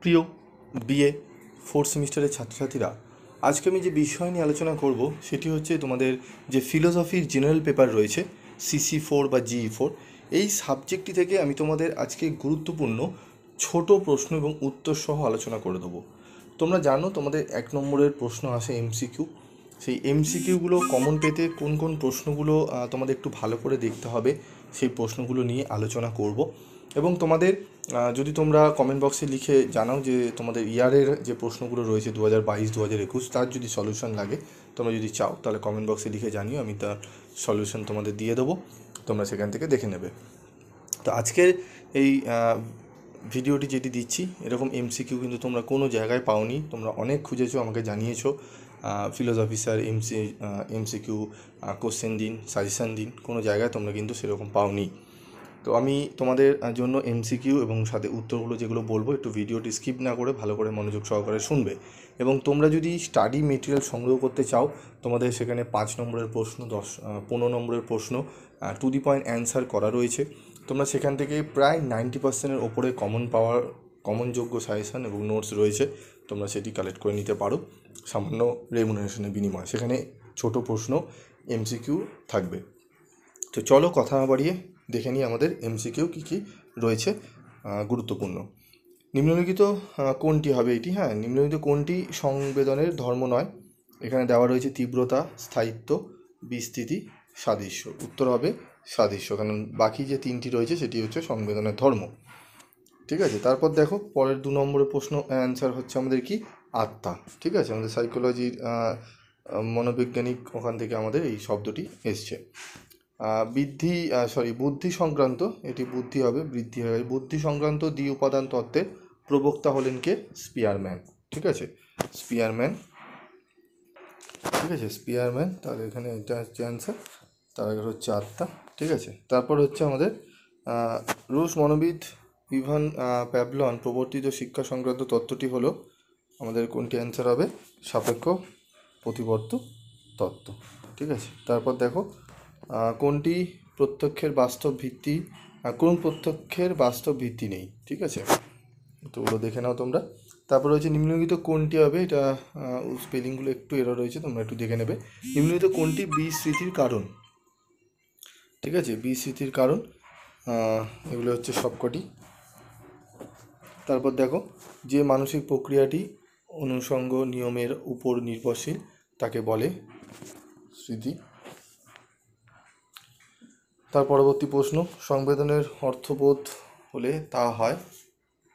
প্রিয় BA fourth সেমিস্টারের ছাত্রছাত্রীরা, আজকে আমি যে বিষয় নিয়ে আলোচনা করব সেটি হচ্ছে তোমাদের যে ফিলোসফির জেনারেল পেপার রয়েছে CC4 বা GE4, এই সাবজেক্টটি থেকে আমি তোমাদের আজকে গুরুত্বপূর্ণ ছোট প্রশ্ন এবং উত্তর সহ আলোচনা করে দেবো। তোমরা জানো তোমাদের 1 নম্বরের প্রশ্ন আসে MCQ। সেই MCQগুলো কমন পেতে কোন কোন প্রশ্নগুলো তোমাদের একটু ভালো করে দেখতে হবে, সেই প্রশ্নগুলো নিয়ে আলোচনা করব। এবং তোমাদের যদি তোমরা কমেন্ট বক্সে লিখে জানাও যে তোমাদের ইয়ারের যে প্রশ্নগুলো রয়েছে 2022 2021, তার যদি সলিউশন লাগে, তোমরা যদি চাও তাহলে কমেন্ট বক্সে লিখে জানিও, আমি তার সলিউশন তোমাদের দিয়ে দেবো, তোমরা সেখান থেকে দেখে নেবে। তো আজকের এই ভিডিওটি যেটি দিচ্ছি, এরকম MCQ কিন্তু তোমরা কোনো জায়গায় পাওনি, তোমরা অনেক খুঁজেছো, আমাকে জানিয়েছো ফিলোসফি স্যার MCQ কোশ্চেন দিন, সাজেশান দিন, কোনো জায়গায় তোমরা কিন্তু সেরকম পাওনি। তো আমি তোমাদের জন্য MCQ এবং সাথে উত্তরগুলো যেগুলো বলবো, একটু ভিডিওটি স্কিপ না করে ভালো করে মনোযোগ সহকারে শুনবে। এবং তোমরা যদি স্টাডি মেটেরিয়াল সংগ্রহ করতে চাও, তোমাদের সেখানে 5 নম্বরের প্রশ্ন, 15 নম্বরের প্রশ্ন, টু দি পয়েন্ট অ্যান্সার করা রয়েছে। তোমরা সেখান থেকে প্রায় 90%-এর ওপরে কমনযোগ্য সাজেশান এবং নোটস রয়েছে, তোমরা সেটি কালেক্ট করে নিতে পারো সামান্য রেমুনারেশনের বিনিময়ে। সেখানে ছোট প্রশ্ন MCQ থাকবে। তো চলো কথা না বাড়িয়ে দেখে নিই আমাদের MCQ কী রয়েছে গুরুত্বপূর্ণ। নিম্নলিখিত কোনটি হবে এটি? নিম্নলিখিত কোনটি সংবেদনের ধর্ম নয়? এখানে দেওয়া রয়েছে তীব্রতা, স্থায়িত্ব, বিস্তৃতি, সাদৃশ্য। উত্তর হবে সাদৃশ্য, কারণ বাকি যে 3টি রয়েছে সেটি হচ্ছে সংবেদনের ধর্ম। ঠিক আছে, তারপর দেখো পরের 2 নম্বরের প্রশ্ন অ্যান্সার হচ্ছে আমাদের কি? আত্মা। ঠিক আছে, আমাদের সাইকোলজির মনোবৈজ্ঞানিক ওখান থেকে আমাদের এই শব্দটি এসছে। বুদ্ধি সংক্রান্ত, এটি বুদ্ধি হবে, বৃদ্ধি হয়ে গেছে। বুদ্ধি সংক্রান্ত দ্বি উপাদান তত্ত্বের প্রবক্তা হলেন কে? স্পিয়ারম্যান। ঠিক আছে, স্পিয়ারম্যান। ঠিক আছে, স্পিয়ারম্যান। তাহলে এখানে এটা হচ্ছে অ্যান্সার, তার আগে হচ্ছে আত্মা। ঠিক আছে, তারপর হচ্ছে আমাদের রুশ মনোবিদ ইভান প্যাভলন প্রবর্তিত শিক্ষা সংক্রান্ত তত্ত্বটি হলো আমাদের কোনটি? অ্যান্সার হবে সাপেক্ষ প্রতিবর্ত তত্ত্ব। ঠিক আছে, তারপর দেখো কোনটি প্রত্যক্ষের বাস্তব ভিত্তি, কোন প্রত্যক্ষের বাস্তব ভিত্তি নেই। ঠিক আছে, তো ওগুলো দেখে নাও তোমরা। তারপর হচ্ছে নিম্নলিখিত কোনটি হবে, এটা স্পেলিংগুলো একটু এরর রয়েছে, তোমরা একটু দেখে নেবে। নিম্নলিখিত কোনটি বিস্মৃতির কারণ? ঠিক আছে, বিস্মৃতির কারণ এগুলো হচ্ছে সবকটি। তারপর দেখো যে মানসিক প্রক্রিয়াটি অনুষঙ্গ নিয়মের উপর নির্ভরশীল তাকে বলে স্মৃতি। তার পরবর্তী প্রশ্ন, সংবেদনের অর্থবোধ হলে তা হয়।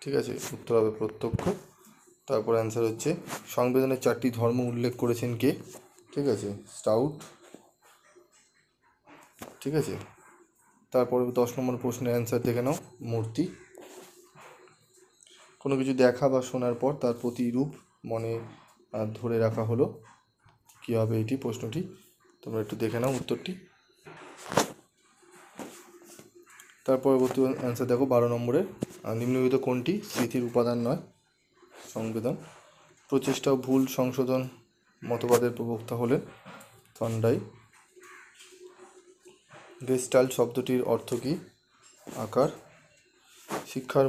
ঠিক আছে, উত্তর হবে প্রত্যক্ষ। তারপর অ্যান্সার হচ্ছে সংবেদনের 4টি ধর্ম উল্লেখ করেছেন কে? ঠিক আছে, স্টাউট। ঠিক আছে, তারপরে 10 নম্বর প্রশ্নের অ্যান্সার দেখে নাও, মূর্তি। কোনো কিছু দেখা বা শোনার পর তার প্রতিরূপ মনে ধরে রাখা হলো, কী হবে এটি? প্রশ্নটি তোমরা একটু দেখে নাও উত্তরটি। তার পরবর্তী অ্যান্সার দেখো 12 নম্বরের, নিম্নলিখিত কোনটি স্মৃতির উপাদান নয়? সংবেদন। প্রচেষ্টা ও ভুল সংশোধন মতবাদের প্রবক্তা হলেন থর্নডাইক। গেস্টাল্ট শব্দটির অর্থ কী? আকার। শিক্ষার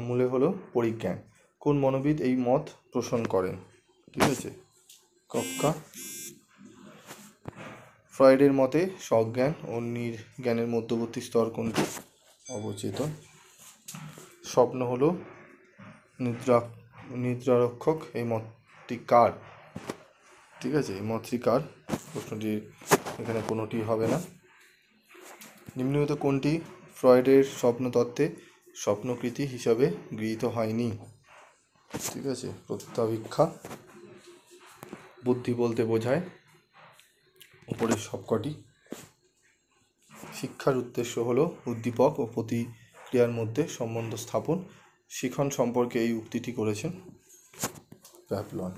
মূলে হলো পরিজ্ঞান। কোন মনোবিদ এই মত পোষণ করেন? ঠিক আছে, কফকা। ফ্রয়েডের মতে সজ্ঞান ও নির্জ্ঞানের মধ্যবর্তী স্তর কোনটি? অবচেতন। স্বপ্ন হলো নিদ্রারক্ষক, এই মতটি কার? ঠিক আছে, এই মতটি কার? প্রশ্নটি এখানে কোনোটি হবে না। নিম্নলিখিত কোনটি ফ্রয়েডের স্বপ্নতত্ত্বে স্বপ্নকৃতি হিসাবে গৃহীত হয়নি? ঠিক আছে, প্রত্যাবীক্ষা। বুদ্ধি বলতে বোঝায় উপরের সবকটি। শিক্ষার উদ্দেশ্য হলো উদ্দীপক ও প্রতিক্রিয়ার মধ্যে সম্বন্ধ স্থাপন। শিখন সম্পর্কে এই উক্তিটি করেছেন প্যাভলন।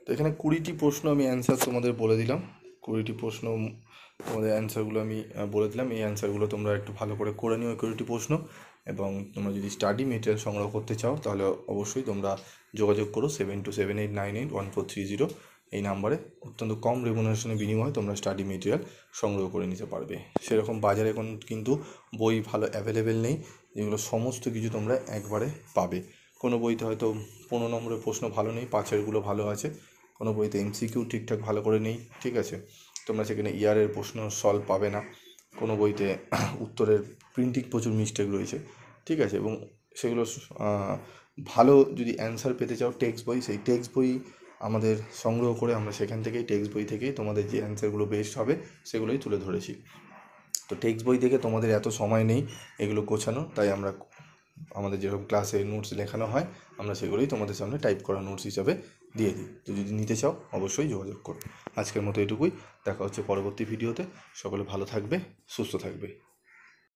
তো এখানে 20টি প্রশ্ন আমি অ্যান্সার তোমাদের বলে দিলাম, 20টি প্রশ্ন তোমাদের অ্যান্সারগুলো আমি বলে দিলাম। এই অ্যান্সারগুলো তোমরা একটু ভালো করে নিও, 20টি প্রশ্ন। এবং তোমরা যদি স্টাডি মেটেরিয়াল সংগ্রহ করতে চাও তাহলে অবশ্যই তোমরা যোগাযোগ করো 7278981430 এই নাম্বারে অত্যন্ত কম রেমুনারেশনের বিনিময়ে তোমরা স্টাডি মেটেরিয়াল সংগ্রহ করে নিতে পারবে। সেরকম বাজারে এখন কিন্তু বই ভালো অ্যাভেলেবেল নেই, যেগুলো সমস্ত কিছু তোমরা একবারে পাবে। কোনো বইতে হয়তো 15 নম্বরের প্রশ্ন ভালো নেই, পাঁচেরগুলো ভালো আছে। কোনো বইতে এমসিকিউ ঠিকঠাক ভালো করে নেই, ঠিক আছে, তোমরা সেখানে ইয়ারের প্রশ্ন সলভ পাবে না। কোনো বইতে উত্তরের প্রিন্টিং প্রচুর মিস্টেক রয়েছে, ঠিক আছে, এবং সেগুলো ভালো যদি অ্যান্সার পেতে চাও টেক্সট বই, সেই টেক্সট বই আমাদের সংগ্রহ করে আমরা সেখান থেকেই টেক্সট বই থেকেই তোমাদের যে অ্যান্সারগুলো বেস্ট হবে সেগুলোই তুলে ধরেছি। তো টেক্সট বই দেখে তোমাদের এত সময় নেই এগুলো গোছানো, তাই আমরা আমাদের যেরকম ক্লাসে নোটস লেখানো হয় আমরা সেগুলোই তোমাদের সামনে টাইপ করা নোটস হিসাবে দিয়ে দিই। তো যদি নিতে চাও অবশ্যই যোগাযোগ করো। আজকের মতো এটুকুই, দেখা হচ্ছে পরবর্তী ভিডিওতে। সকলে ভালো থাকবে, সুস্থ থাকবে।